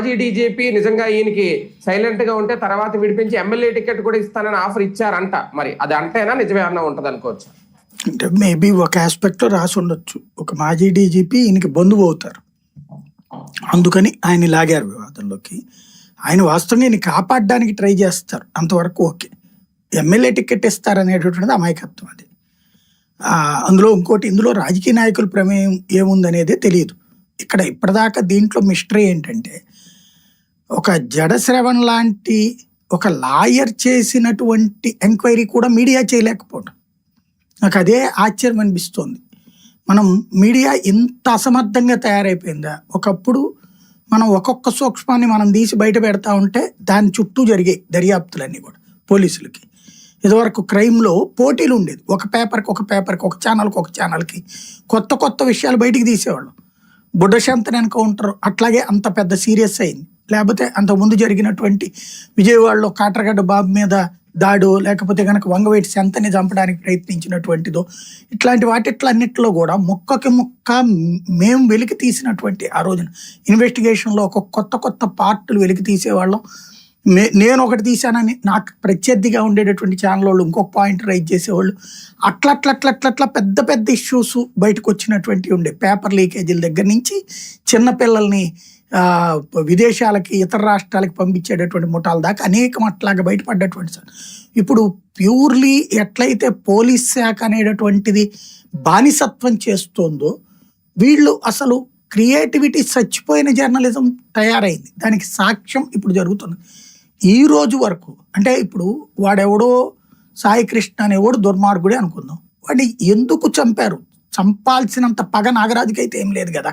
మాజీ డీజీపీ నిజంగా ఈయనకి సైలెంట్ గా ఉంటే తర్వాత విడిపించి ఎమ్మెల్యే టికెట్ కూడా ఇస్తానని ఆఫర్ ఇచ్చారంట. మరి అది అంటేనా నిజమే అన్న ఉంటది అనుకోవచ్చు? అంటే మేబీ ఒక ఆస్పెక్ట్ లో రాసి ఉండొచ్చు. ఒక మాజీ డీజీపీ ఈయనకి బంధువు అవుతారు, అందుకని ఆయన లాగారు వివాదంలోకి. ఆయన వాస్తవంగా ఈయన కాపాడడానికి ట్రై చేస్తారు, అంతవరకు ఓకే. ఎమ్మెల్యే టికెట్ ఇస్తారనేటటువంటిది అమాయకత్వం. అది అందులో ఇంకోటి, ఇందులో రాజకీయ నాయకుల ప్రమేయం ఏముందనేదే తెలియదు. ఇక్కడ ఇప్పటిదాకా దీంట్లో మిస్టరీ ఏంటంటే, ఒక జడ శ్రవణ్ లాంటి ఒక లాయర్ చేసినటువంటి ఎంక్వైరీ కూడా మీడియా చేయలేకపోవడం నాకు అదే ఆశ్చర్యం అనిపిస్తోంది. మనం మీడియా ఇంత అసమర్థంగా తయారైపోయిందా? ఒకప్పుడు మనం ఒక్కొక్క సూక్ష్మాన్ని మనం తీసి బయట పెడతా ఉంటే దాని చుట్టూ జరిగే దర్యాప్తులన్నీ కూడా పోలీసులకి. ఇదివరకు క్రైమ్లో పోటీలు ఉండేది, ఒక పేపర్కి ఒక ఛానల్కి ఒక ఛానల్కి కొత్త కొత్త విషయాలు బయటికి తీసేవాళ్ళం. బుడ్డశాంతన్ ఎన్కౌంటర్ అట్లాగే అంత పెద్ద సీరియస్ అయింది. లేకపోతే అంతకుముందు జరిగినటువంటి విజయవాడలో కాట్రగడ్డ బాబు మీద దాడో, లేకపోతే కనుక వంగవేటి శంతని చంపడానికి ప్రయత్నించినటువంటిదో, ఇట్లాంటి వాటిట్లన్నిటిలో కూడా ముక్కకి ముక్క మేము వెలికి తీసినటువంటి ఆ రోజున ఇన్వెస్టిగేషన్లో ఒక కొత్త పార్టులు వెలికి తీసేవాళ్ళం. నేను ఒకటి తీశానని నాకు ప్రత్యర్థిగా ఉండేటటువంటి ఛానల్ వాళ్ళు ఇంకొక పాయింట్ రైజ్ చేసేవాళ్ళు. అట్లా పెద్ద ఇష్యూస్ బయటకు వచ్చినటువంటి ఉండే. పేపర్ లీకేజీల దగ్గర నుంచి చిన్నపిల్లల్ని విదేశాలకి ఇతర రాష్ట్రాలకి పంపించేటటువంటి ముఠాల దాకా అనేకం అట్లాగా బయటపడ్డటువంటి సార్. ఇప్పుడు ప్యూర్లీ ఎట్లయితే పోలీస్ శాఖ అనేటటువంటిది బానిసత్వం చేస్తోందో, వీళ్ళు అసలు క్రియేటివిటీ చచ్చిపోయిన జర్నలిజం తయారైంది. దానికి సాక్ష్యం ఇప్పుడు జరుగుతుంది. ఈ రోజు వరకు అంటే ఇప్పుడు వాడెవడో సాయి కృష్ణ అనేవాడు దుర్మార్గుడే అనుకుందాం, వాడిని ఎందుకు చంపారు? చంపాల్సినంత పగ నాగరాజుకి అయితే ఏం లేదు కదా.